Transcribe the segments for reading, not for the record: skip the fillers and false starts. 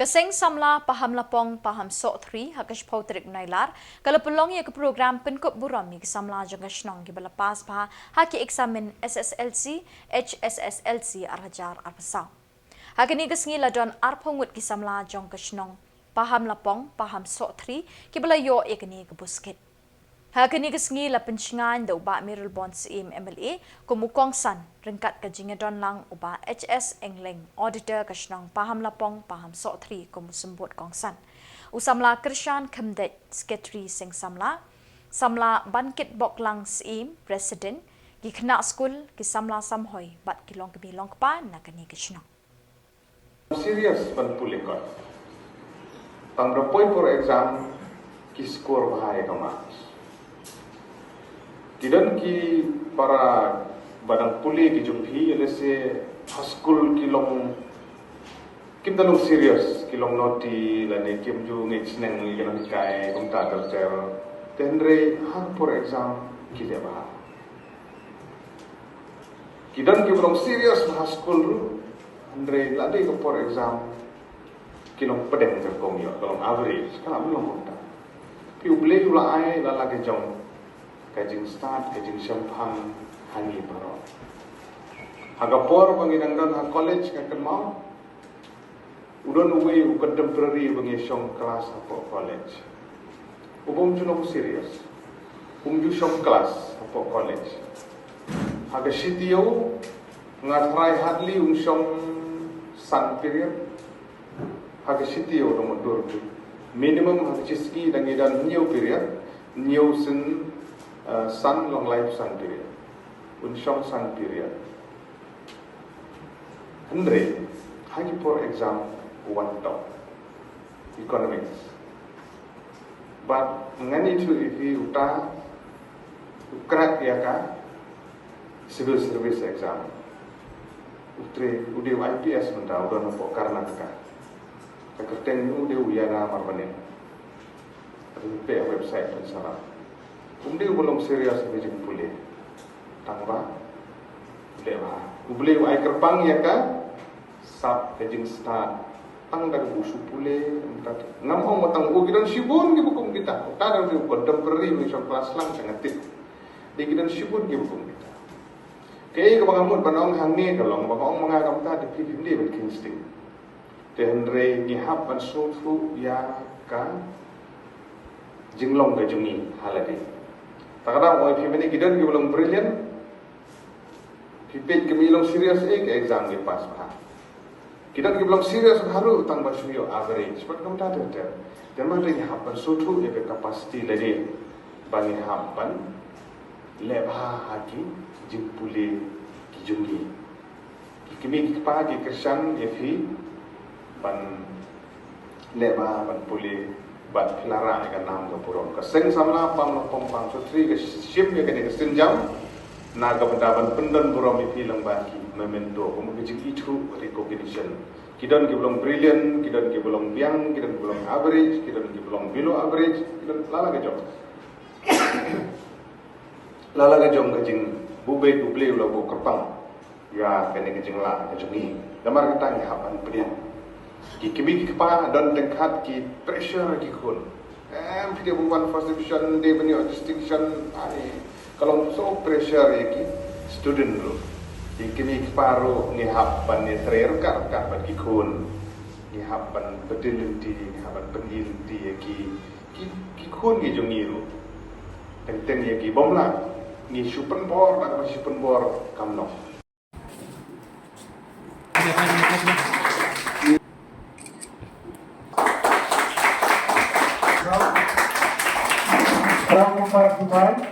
Kaseng samla paham lapong paham sok 3 hakash pautrik nailar kalau pelong ya ke program penkop buram ni samla jangas nong ki balapas pa haki eksamen SSLC HSSLC arhajar arpasau hakini kesngi ladon arpongut ki samla jangas nong paham lapong paham sok 3 ki balayo ekni ke busket hakini kesngi la pencingan da uba Mirul Bonds im MLA kumukong san rengkat ke jingadon lang uba HS Engleng auditor kasnang paham lapong paham sok 3 kumusembut kongsan usamla Krishan Khamdet secretary sing samla bankit boklang sim president ki khna school ki samla samhoi bat kilong kemi long pa nakani kasnang serious ban pulikot tang the point for exam ki score bahaya kamas Kidan ki para badang puli ki jumpi elese haskul kilong kim dalong serious kilong noti lane kim ju ngi sneng li kana kai kom ta ter tenre hang for exam ki le ba kidan ki belum serious haskul ru andre lade ko for exam kilong pedeng ter kom yo kolong average kana belum konta pi uble ula ai la lage jong kajing start kajing syampang hangi baro hagapor banginangdan ha college ka kenmau udon uwe u contemporary bangi syong kelas apa college ubom juno serious ju syong kelas apa college haga sitio ngatrai hadli syong san period haga sitio nomor 2 minimum haga ciski dangidan new period new sen sun long life sun period unshong sun period Andre hagi for exam one top economics but ngani tu ifi uta ukrat ya ka civil service exam utre ude IPS menda udah nopo Karnataka kekerten ude uyana marbanin pe website pensara umdi belum serius bijing pulih tangba lewa ubli ai kerpang ya ka sab kejing start tang dak busu pulih entat ngamong matang ugidan sibun gi bukum kita ta dan contemporary ni sok kelas lang sangat tip digidan sibun gi bukum kita kay kabangamon banong hangi kalong banong mga kamta di pindi ben kingsting tenre ni hapan sufu ya ka jinglong ka jungi halade takada oi pimene gidan ki belum brilliant pipet kemi long serious ke exam ke pas pa gidan ki belum serious haru tang basuyo average but kam ta ter dan ma le hapan sotu e ke capacity lede bani hapan lebha haki jimpule ki jungi kemi ki pa ki Krishan efi ban lebha ban pule bat pilara ka nam ka puron ka seng samla pam pam sutri ka ship ya ka ne sinjam na ka bandaban pendan purom ipi lambaki memento ko mo bijik itu recognition kidan ki belum brilliant kidan ki belum biang kidan belum average kidan ki belum below average kidan lala ka jong lala ka jong ka jing bube duble ulah bu kerpang ya ka ne ka jing la ka jongi damar ka tang hapan pedian ki kimi ki pa don tengkat ki pressure ki kun video bukan first division dia punya distinction ani kalau so pressure ya ki student dulu ki kimi ki paro ni hapan ni trer ka ki kun ni hapan bedelinti ni hapan pendinti ya ki kun ki jongiru teng ya ki bomla ni super bor nak super bor kamno Round of applause.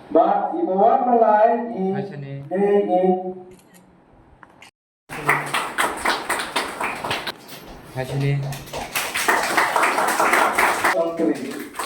Ba ibuwan malay Hai sini. Okay.